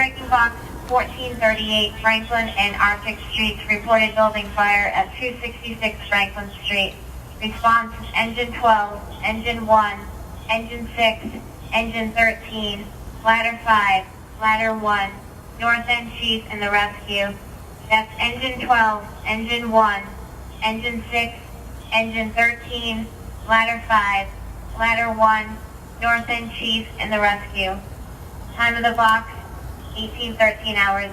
Striking box 1438 Franklin and Arctic Streets reported building fire at 266 Franklin Street. Response, engine 12, engine 1, engine 6, engine 13, ladder 5, ladder 1, north end chief in the rescue. That's engine 12, engine 1, engine 6, engine 13, ladder 5, ladder 1, north end chief in the rescue. Time of the box, 18:13 hours.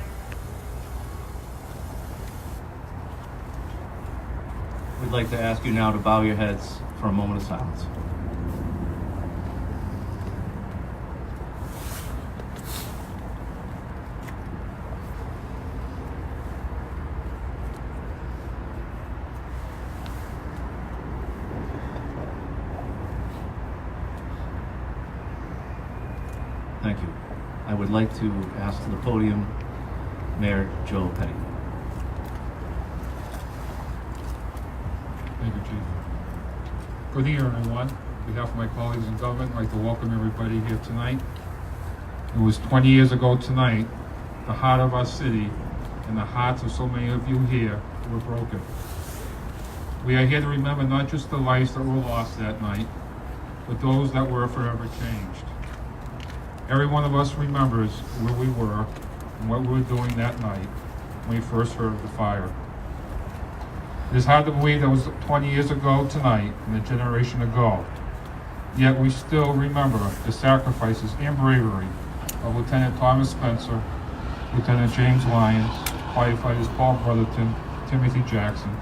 We'd like to ask you now to bow your heads for a moment of silence. Thank you. I would like to ask to the podium Mayor Joe Petty. Thank you, Chief. Good evening, everyone. On behalf of my colleagues in government, I'd like to welcome everybody here tonight. It was 20 years ago tonight, the heart of our city and the hearts of so many of you here were broken. We are here to remember not just the lives that were lost that night, but those that were forever changed. Every one of us remembers where we were and what we were doing that night when we first heard of the fire. It is hard to believe that was 20 years ago tonight and a generation ago. Yet we still remember the sacrifices and bravery of Lieutenant Thomas Spencer, Lieutenant James Lyons, Firefighters Paul Brotherton, Timothy Jackson,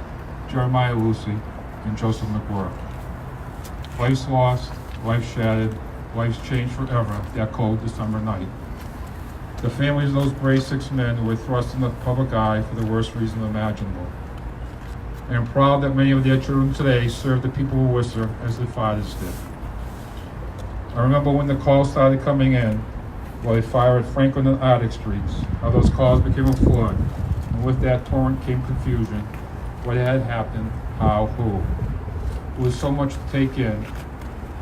Jeremiah Lucey, and Joseph McGuirk. Lives lost, lives shattered, lives changed forever that cold December night. The families of those brave 6 men were thrust in the public eye for the worst reason imaginable. I am proud that many of their children today serve the people of Worcester as their fathers did. I remember when the calls started coming in, while they fired at Franklin and Arctic Streets, how those calls became a flood, and with that torrent came confusion. What had happened, how, who. It was so much to take in.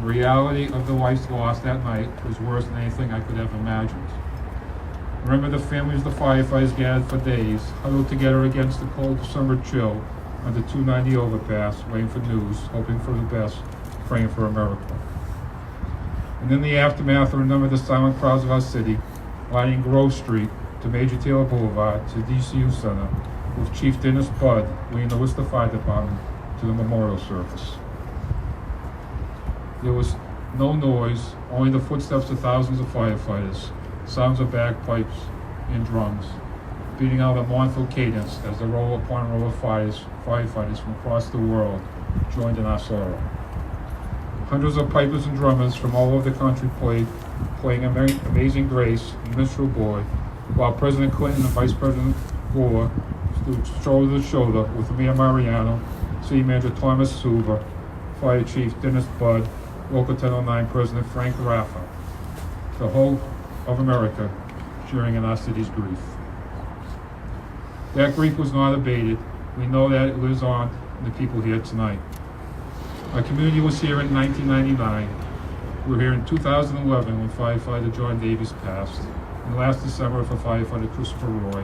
The reality of the lives lost that night was worse than anything I could have imagined. I remember the families of the firefighters gathered for days, huddled together against the cold December chill on the 290 overpass, waiting for news, hoping for the best, praying for a miracle. And in the aftermath, I remember the silent crowds of our city, lining Grove Street to Major Taylor Boulevard to DCU Center, with Chief Dennis Budd leading the Worcester Fire Department to the memorial service. There was no noise, only the footsteps of thousands of firefighters, sounds of bagpipes and drums, beating out a mournful cadence as the roll upon roll of firefighters from across the world joined in our sorrow. Hundreds of pipers and drummers from all over the country playing Amazing Grace and Minstrel Boy, while President Clinton and Vice President Gore stood shoulder to shoulder with Mayor Mariano, City Manager Thomas Suva, Fire Chief Dennis Budd, Local 1009 President Frank Raffa, the whole of America sharing in our city's grief. That grief was not abated. We know that it lives on in the people here tonight. Our community was here in 1999. We were here in 2011 when firefighter John Davies passed, and last December for firefighter Christopher Roy,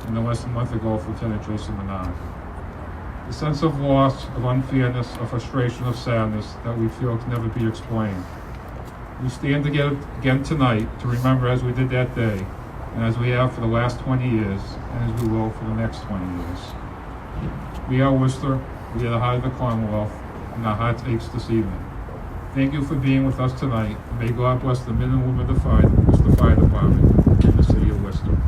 and then less than a month ago for Lieutenant Jason Menard. The sense of loss, of unfairness, of frustration, of sadness that we feel can never be explained. We stand together again tonight to remember as we did that day, and as we have for the last 20 years, and as we will for the next 20 years. We are Worcester, we are the heart of the Commonwealth, and our hearts aches this evening. Thank you for being with us tonight, and may God bless the men and women of the Worcester Fire Department and the city of Worcester.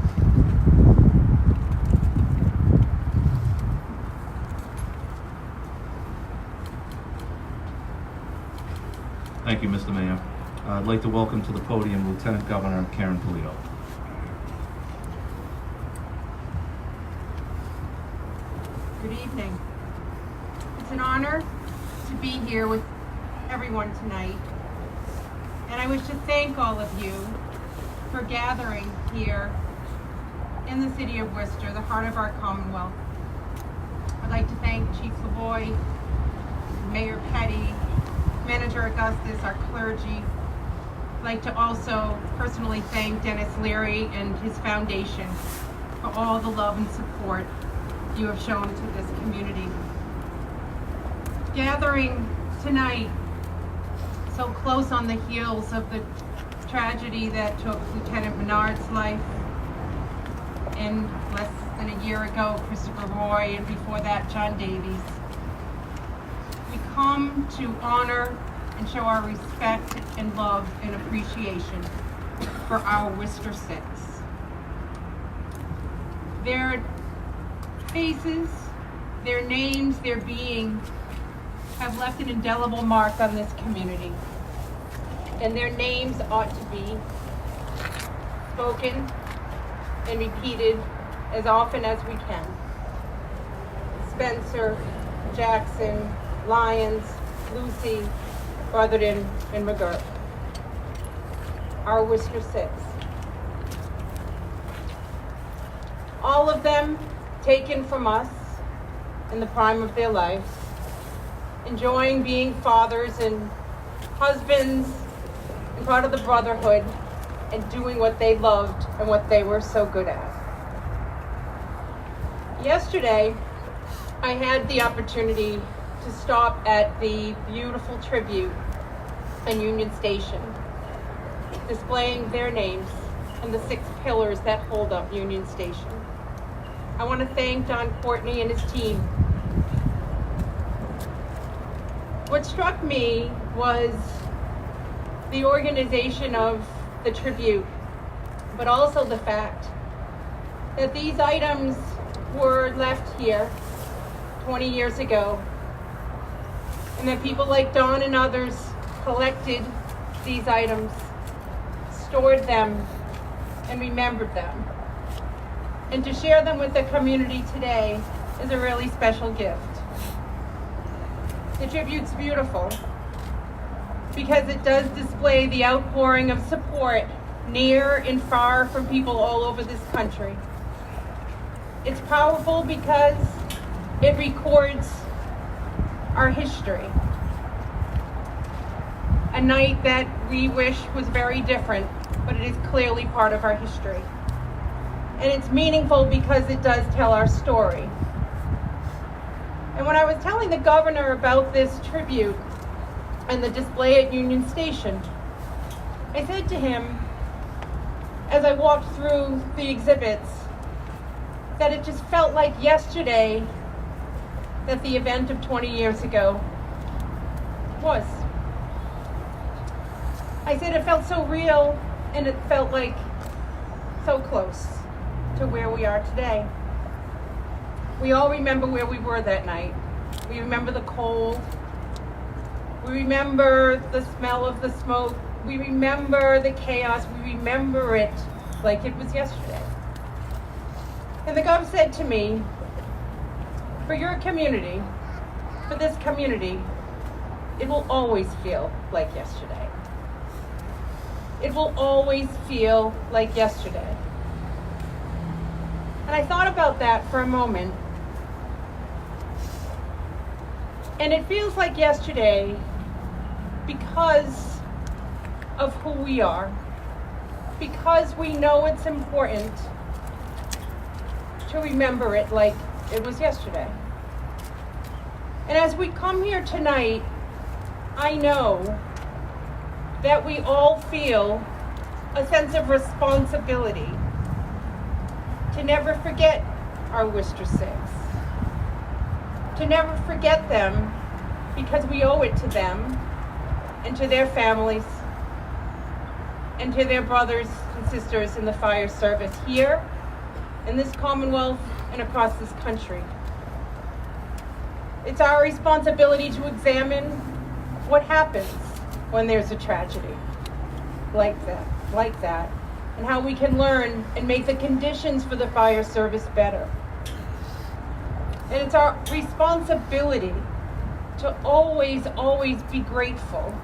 Thank you, Mr. Mayor. I'd like to welcome to the podium Lieutenant Governor Karen Polito. Good evening. It's an honor to be here with everyone tonight, and I wish to thank all of you for gathering here in the city of Worcester, the heart of our Commonwealth. I'd like to thank Chief Savoy, Mayor Petty, Manager Augustus, our clergy, I'd like to also personally thank Dennis Leary and his foundation for all the love and support you have shown to this community. Gathering tonight so close on the heels of the tragedy that took Lieutenant Menard's life, and less than a year ago, Christopher Roy, and before that, John Davies. We come to honor and show our respect and love and appreciation for our Worcester Six. Their faces, their names, their being have left an indelible mark on this community. And their names ought to be spoken and repeated as often as we can. Spencer, Jackson, Lyons, Lucey, Brotherton, and McGuirk. Our Worcester Six. All of them taken from us in the prime of their lives, enjoying being fathers and husbands and part of the brotherhood and doing what they loved and what they were so good at. Yesterday, I had the opportunity to stop at the beautiful tribute in Union Station, displaying their names and the 6 pillars that hold up Union Station. I want to thank Don Courtney and his team. What struck me was the organization of the tribute, but also the fact that these items were left here 20 years ago, and that people like Don and others collected these items, stored them, and remembered them. And to share them with the community today is a really special gift. The tribute's beautiful because it does display the outpouring of support near and far from people all over this country. It's powerful because it records our history. A night that we wish was very different, but it is clearly part of our history. And it's meaningful because it does tell our story. And when I was telling the governor about this tribute and the display at Union Station, I said to him, as I walked through the exhibits, that it just felt like yesterday that the event of 20 years ago was. I said it felt so real, and it felt like so close to where we are today. We all remember where we were that night. We remember the cold. We remember the smell of the smoke. We remember the chaos. We remember it like it was yesterday. And the Gov said to me, for your community, for this community, it will always feel like yesterday. It will always feel like yesterday. And I thought about that for a moment. And it feels like yesterday because of who we are, because we know it's important to remember it like it was yesterday. And as we come here tonight, I know that we all feel a sense of responsibility to never forget our Worcester Six, to never forget them because we owe it to them and to their families and to their brothers and sisters in the fire service here in this Commonwealth and across this country. It's our responsibility to examine what happens when there's a tragedy like that, and how we can learn and make the conditions for the fire service better. And it's our responsibility to always, always be grateful.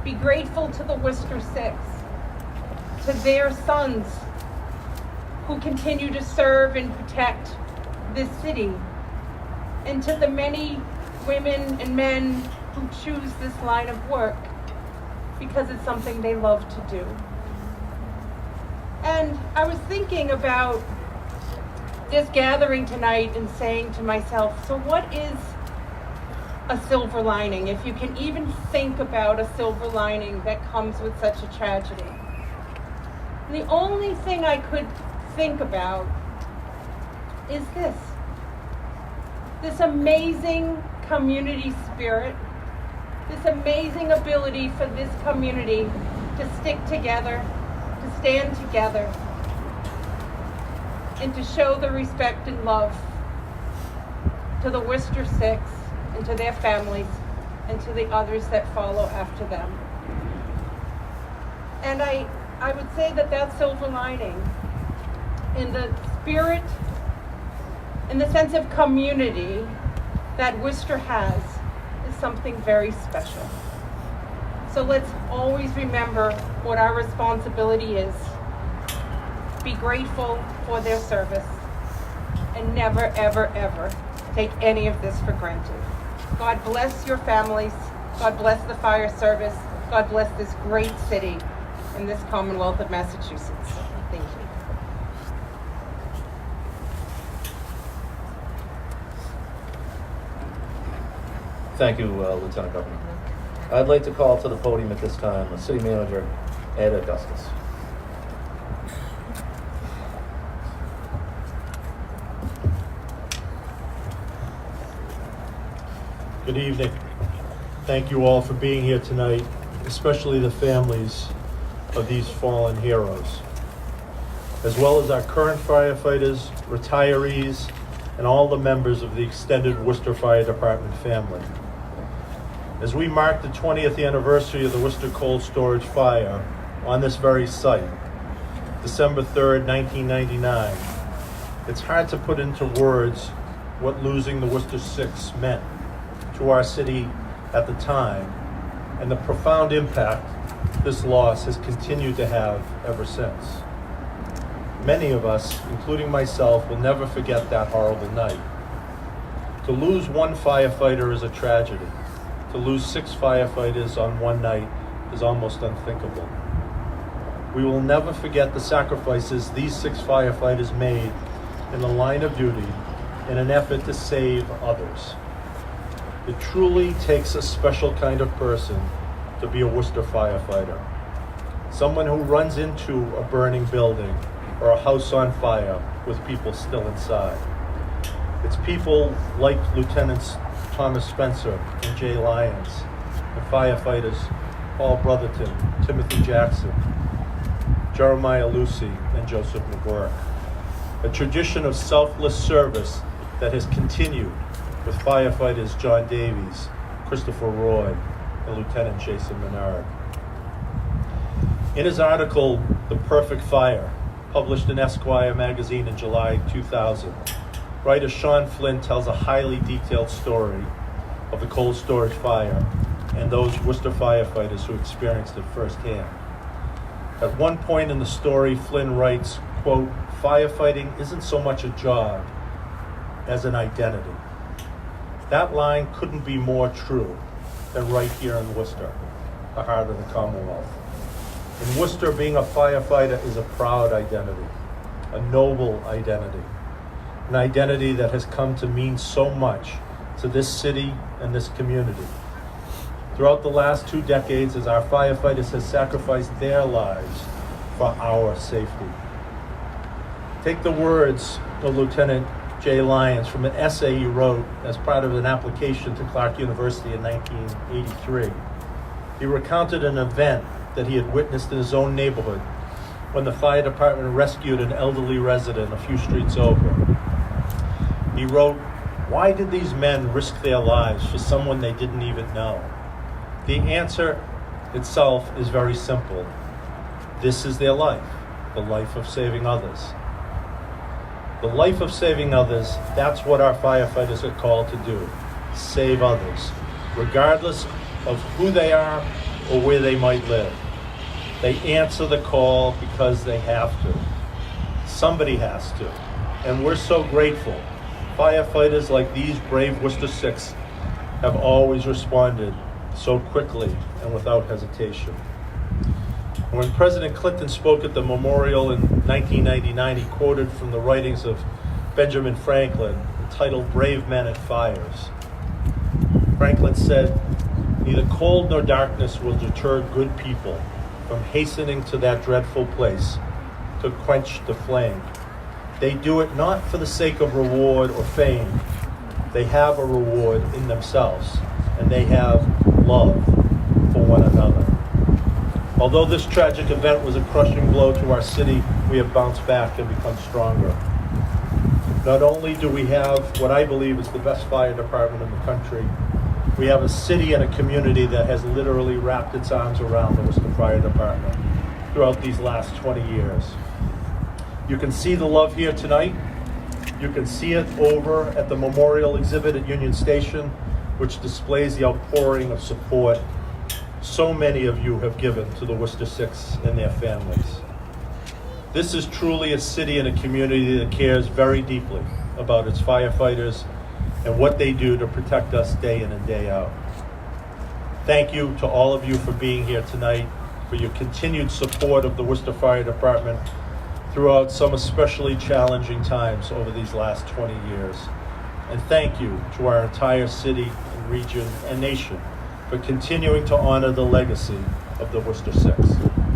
Be grateful to the Worcester Six, to their sons who continue to serve and protect this city, and to the many women and men who choose this line of work because it's something they love to do. And I was thinking about this gathering tonight and saying to myself, so what is a silver lining, if you can even think about a silver lining that comes with such a tragedy? And the only thing I could think about is this amazing community spirit, this amazing ability for this community to stick together, to stand together, and to show the respect and love to the Worcester Six and to their families and to the others that follow after them. And I would say that silver lining in the spirit, in the sense of community that Worcester has, is something very special. So let's always remember what our responsibility is. Be grateful for their service and never, ever, ever take any of this for granted. God bless your families. God bless the fire service. God bless this great city and this Commonwealth of Massachusetts. Thank you. Thank you, Lieutenant Governor. I'd like to call to the podium at this time the City Manager, Ed Augustus. Good evening. Thank you all for being here tonight, especially the families of these fallen heroes, as well as our current firefighters, retirees, and all the members of the extended Worcester Fire Department family. As we mark the 20th anniversary of the Worcester Cold Storage Fire on this very site, December 3rd, 1999, it's hard to put into words what losing the Worcester Six meant to our city at the time, and the profound impact this loss has continued to have ever since. Many of us, including myself, will never forget that horrible night. To lose one firefighter is a tragedy. To lose 6 firefighters on one night is almost unthinkable. We will never forget the sacrifices these 6 firefighters made in the line of duty in an effort to save others. It truly takes a special kind of person to be a Worcester firefighter. Someone who runs into a burning building or a house on fire with people still inside. It's people like Lieutenants Thomas Spencer and Jay Lyons, and firefighters Paul Brotherton, Timothy Jackson, Jeremiah Lucey, and Joseph McGuirk. A tradition of selfless service that has continued with firefighters John Davies, Christopher Roy, and Lieutenant Jason Menard. In his article, The Perfect Fire, published in Esquire magazine in July 2000, writer Sean Flynn tells a highly detailed story of the cold storage fire and those Worcester firefighters who experienced it firsthand. At one point in the story, Flynn writes, quote, "Firefighting isn't so much a job as an identity." That line couldn't be more true than right here in Worcester, the heart of the Commonwealth. In Worcester, being a firefighter is a proud identity, a noble identity, an identity that has come to mean so much to this city and this community. Throughout the last 2 decades, as our firefighters have sacrificed their lives for our safety. Take the words of Lieutenant Jay Lyons from an essay he wrote as part of an application to Clark University in 1983. He recounted an event that he had witnessed in his own neighborhood when the fire department rescued an elderly resident a few streets over. He wrote, "Why did these men risk their lives for someone they didn't even know? The answer itself is very simple. This is their life, the life of saving others. The life of saving others, that's what our firefighters are called to do, save others, regardless of who they are or where they might live. They answer the call because they have to. Somebody has to, and we're so grateful. Firefighters like these brave Worcester Six have always responded so quickly and without hesitation. When President Clinton spoke at the memorial in 1999, he quoted from the writings of Benjamin Franklin entitled "Brave Men at Fires." Franklin said, "Neither cold nor darkness will deter good people from hastening to that dreadful place to quench the flame. They do it not for the sake of reward or fame. They have a reward in themselves, and they have love for one another." Although this tragic event was a crushing blow to our city, we have bounced back and become stronger. Not only do we have what I believe is the best fire department in the country, we have a city and a community that has literally wrapped its arms around the Worcester Fire Department throughout these last 20 years. You can see the love here tonight. You can see it over at the memorial exhibit at Union Station, which displays the outpouring of support so many of you have given to the Worcester Six and their families. This is truly a city and a community that cares very deeply about its firefighters and what they do to protect us day in and day out. Thank you to all of you for being here tonight, for your continued support of the Worcester Fire Department throughout some especially challenging times over these last 20 years. And thank you to our entire city and region and nation for continuing to honor the legacy of the Worcester Six.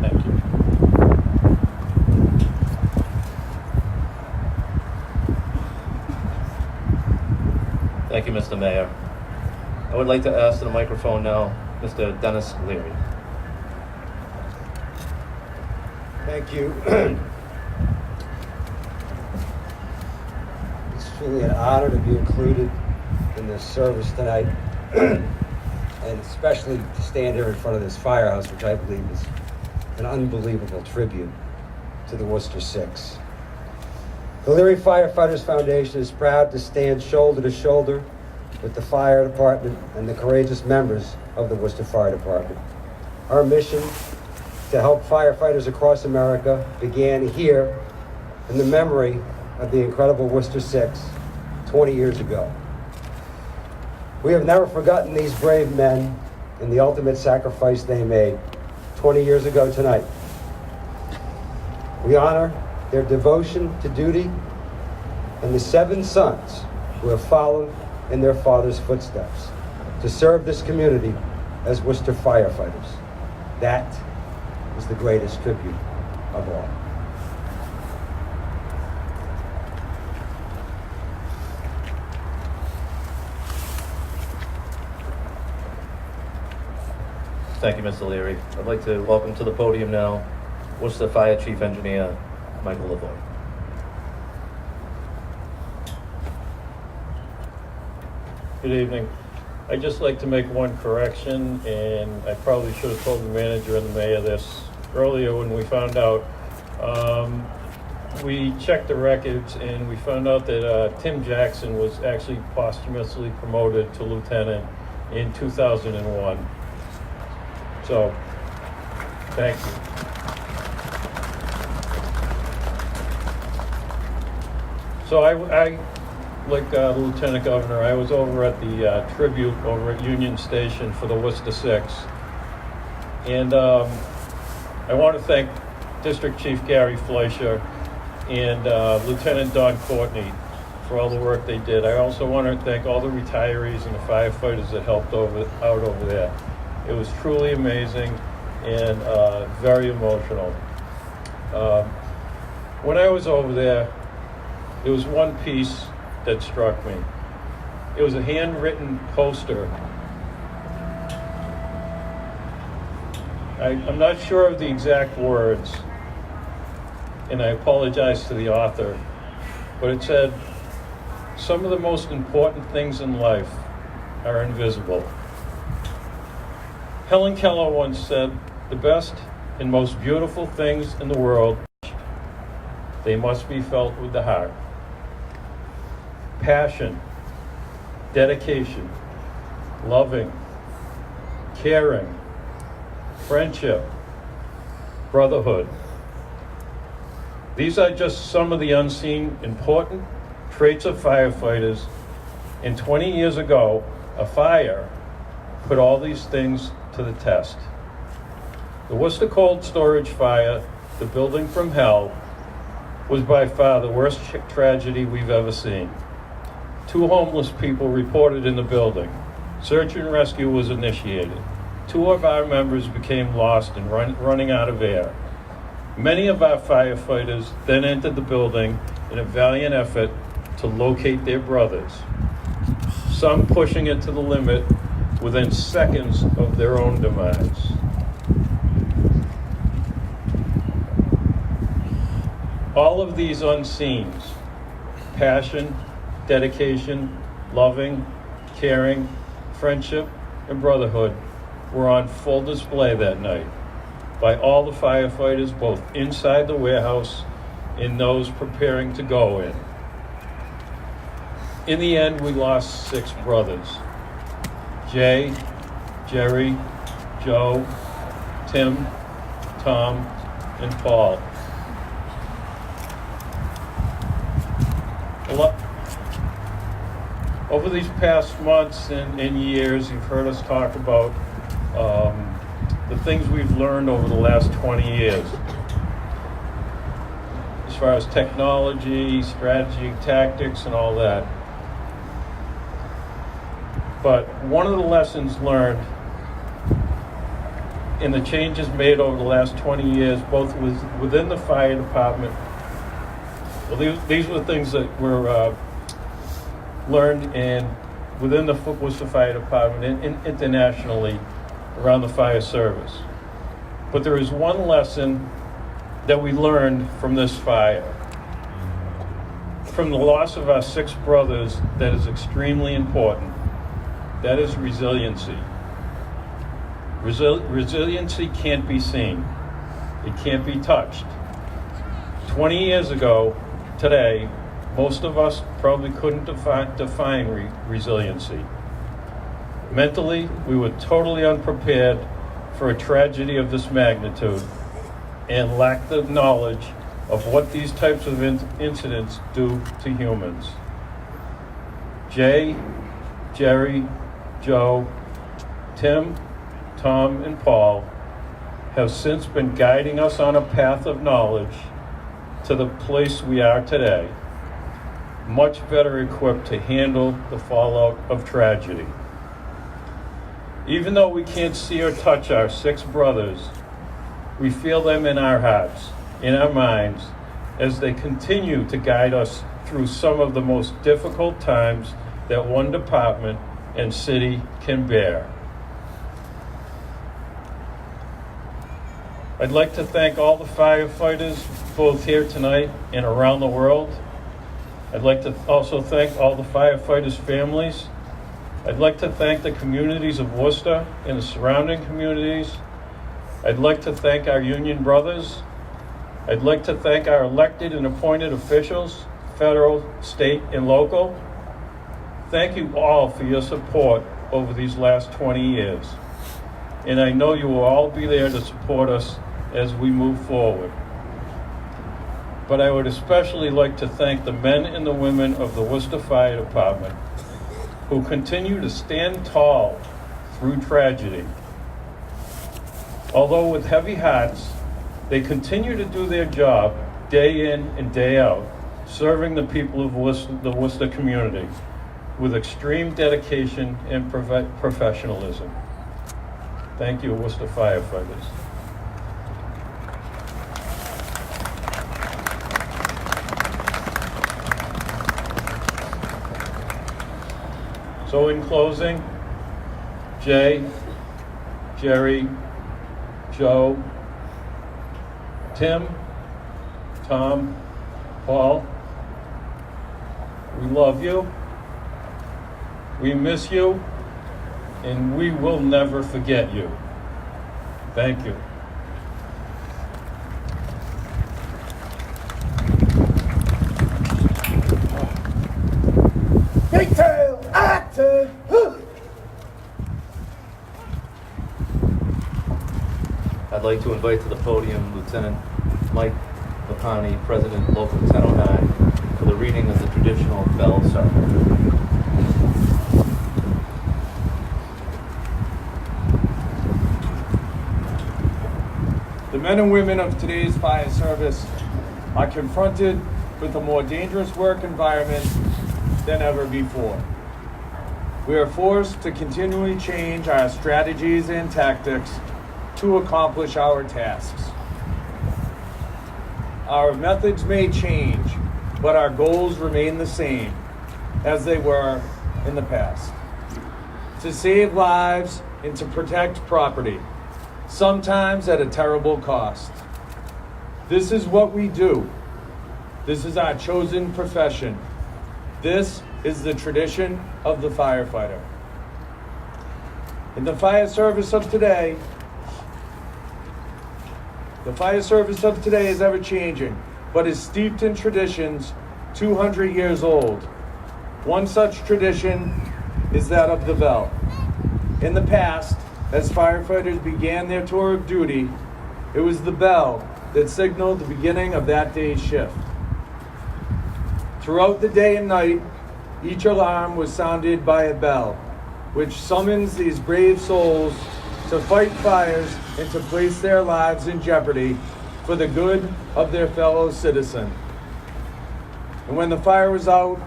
Thank you. Thank you, Mr. Mayor. I would like to ask to the microphone now, Mr. Dennis Leary. Thank you. It's truly an honor to be included in this service tonight, and especially to stand here in front of this firehouse, which I believe is an unbelievable tribute to the Worcester Six. The Leary Firefighters Foundation is proud to stand shoulder to shoulder with the fire department and the courageous members of the Worcester Fire Department. Our mission to help firefighters across America began here in the memory of the incredible Worcester Six 20 years ago. We have never forgotten these brave men and the ultimate sacrifice they made 20 years ago tonight. We honor their devotion to duty and the 7 sons who have followed in their father's footsteps to serve this community as Worcester firefighters. That is the greatest tribute of all. Thank you, Mr. Leary. I'd like to welcome to the podium now Worcester Fire Chief Engineer Michael Lavoie. Good evening. I'd just like to make one correction, and I probably should have told the manager and the mayor this earlier when we found out. We checked the records and we found out that Tim Jackson was actually posthumously promoted to lieutenant in 2001. So, thank you. So I like the Lieutenant Governor, I was over at the tribute over at Union Station for the Worcester Six. And I want to thank District Chief Gary Fleischer and Lieutenant Don Courtney for all the work they did. I also want to thank all the retirees and the firefighters that helped out over there. It was truly amazing and very emotional. When I was over there was one piece that struck me. It was a handwritten poster. I'm not sure of the exact words, and I apologize to the author, but it said, "Some of the most important things in life are invisible." Helen Keller once said, "The best and most beautiful things in the world, they must be felt with the heart." Passion, dedication, loving, caring, friendship, brotherhood. These are just some of the unseen important traits of firefighters. And 20 years ago, a fire put all these things to the test. The Worcester cold storage fire, the building from hell, was by far the worst tragedy we've ever seen. 2 homeless people reported in the building. Search and rescue was initiated. 2 of our members became lost and running out of air. Many of our firefighters then entered the building in a valiant effort to locate their brothers, some pushing it to the limit within seconds of their own demise. All of these unseens, passion, dedication, loving, caring, friendship, and brotherhood, were on full display that night by all the firefighters, both inside the warehouse and those preparing to go in. In the end, we lost 6 brothers: Jay, Jerry, Joe, Tim, Tom, and Paul. Over these past months and years, you've heard us talk about the things we've learned over the last 20 years. As far as technology, strategy, tactics, and all that. But one of the lessons learned in the changes made over the last 20 years, both within the fire department, well, these were things that were learned within the Worcester Fire Department and internationally around the fire service. But there is one lesson that we learned from this fire, from the loss of our 6 brothers, that is extremely important. That is resiliency. Resiliency can't be seen. It can't be touched. 20 years ago, today, most of us probably couldn't define resiliency. Mentally, we were totally unprepared for a tragedy of this magnitude and lacked the knowledge of what these types of incidents do to humans. Jay, Jerry, Joe, Tim, Tom, and Paul have since been guiding us on a path of knowledge to the place we are today, much better equipped to handle the fallout of tragedy. Even though we can't see or touch our 6 brothers, we feel them in our hearts, in our minds, as they continue to guide us through some of the most difficult times that one department and city can bear. I'd like to thank all the firefighters, both here tonight and around the world. I'd like to also thank all the firefighters' families. I'd like to thank the communities of Worcester and the surrounding communities. I'd like to thank our union brothers. I'd like to thank our elected and appointed officials, federal, state, and local. Thank you all for your support over these last 20 years. And I know you will all be there to support us as we move forward. But I would especially like to thank the men and the women of the Worcester Fire Department who continue to stand tall through tragedy. Although with heavy hearts, they continue to do their job day in and day out, serving the people of the Worcester community with extreme dedication and professionalism. Thank you, Worcester Firefighters. So in closing, Jay, Jerry, Joe, Tim, Tom, Paul, we love you, we miss you, and we will never forget you. Thank you. Detail active. I'd like to invite to the podium Lieutenant Mike Lapani, President Local 1009, for the reading of the traditional bell ceremony. The men and women of today's fire service are confronted with a more dangerous work environment than ever before. We are forced to continually change our strategies and tactics to accomplish our tasks. Our methods may change, but our goals remain the same as they were in the past. To save lives and to protect property, sometimes at a terrible cost. This is what we do. This is our chosen profession. This is the tradition of the firefighter. In the fire service of today, is ever changing, but is steeped in traditions 200 years old. One such tradition is that of the bell. In the past, as firefighters began their tour of duty, it was the bell that signaled the beginning of that day's shift. Throughout the day and night, each alarm was sounded by a bell, which summons these brave souls to fight fires and to place their lives in jeopardy for the good of their fellow citizen. And when the fire was out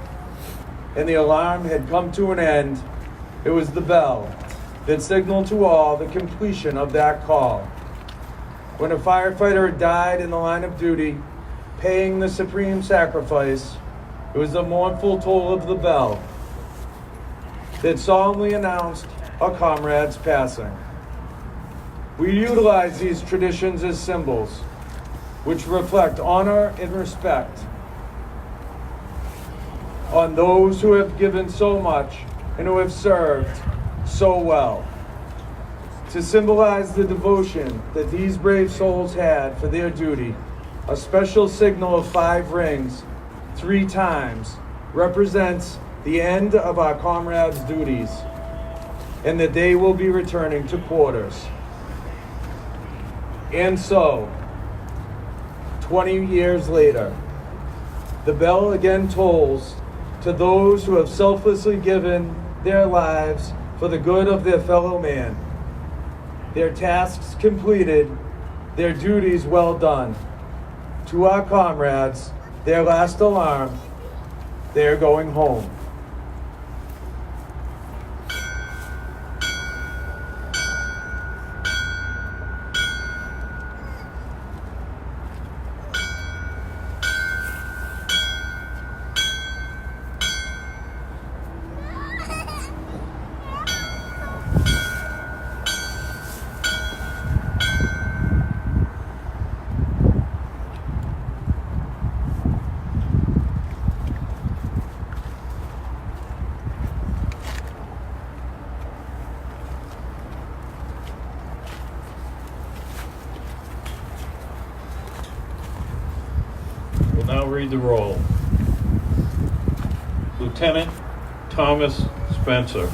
and the alarm had come to an end, it was the bell that signaled to all the completion of that call. When a firefighter died in the line of duty, paying the supreme sacrifice, it was the mournful toll of the bell that solemnly announced a comrade's passing. We utilize these traditions as symbols which reflect honor and respect on those who have given so much and who have served so well. To symbolize the devotion that these brave souls had for their duty, a special signal of 5 rings 3 times represents the end of our comrades' duties and that they will be returning to quarters. And so, 20 years later, the bell again tolls to those who have selflessly given their lives for the good of their fellow man. Their tasks completed, their duties well done. To our comrades, their last alarm, they are going home. Now read the roll. Lieutenant Thomas Spencer.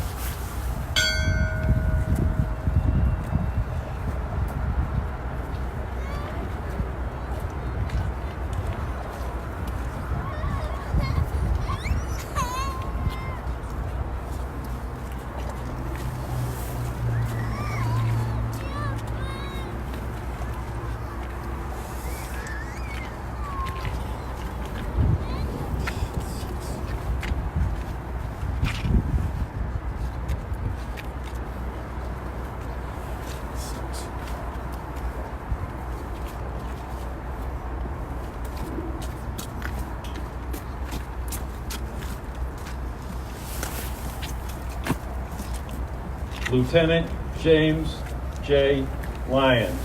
Lieutenant James J. Lyons.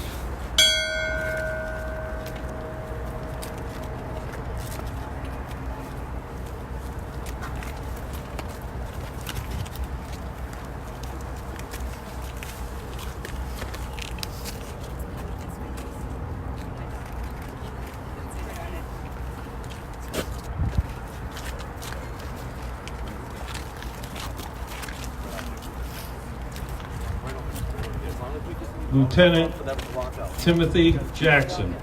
Lieutenant Timothy Jackson.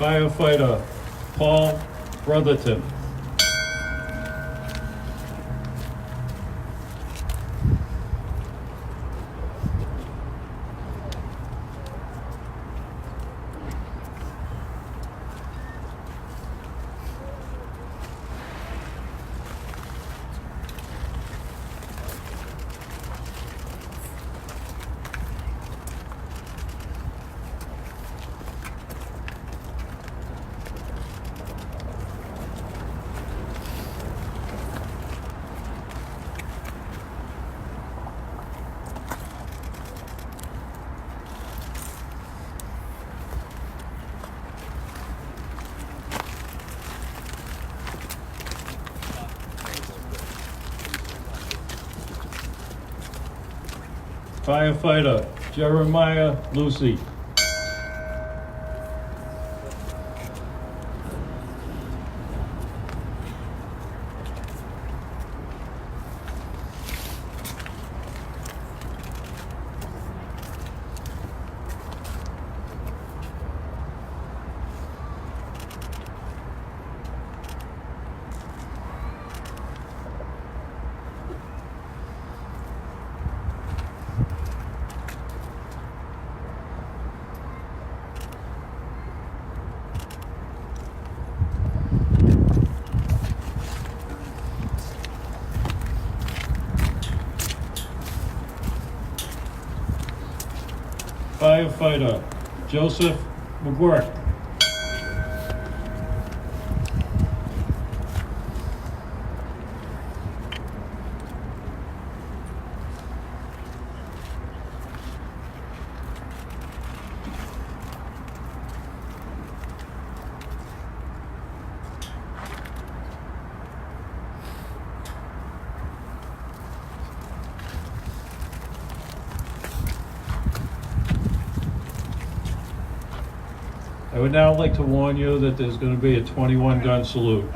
Firefighter Paul Brotherton. Firefighter Jeremiah Lucey. Firefighter Joseph McGuirk. I would now like to warn you that there's going to be a 21 gun salute.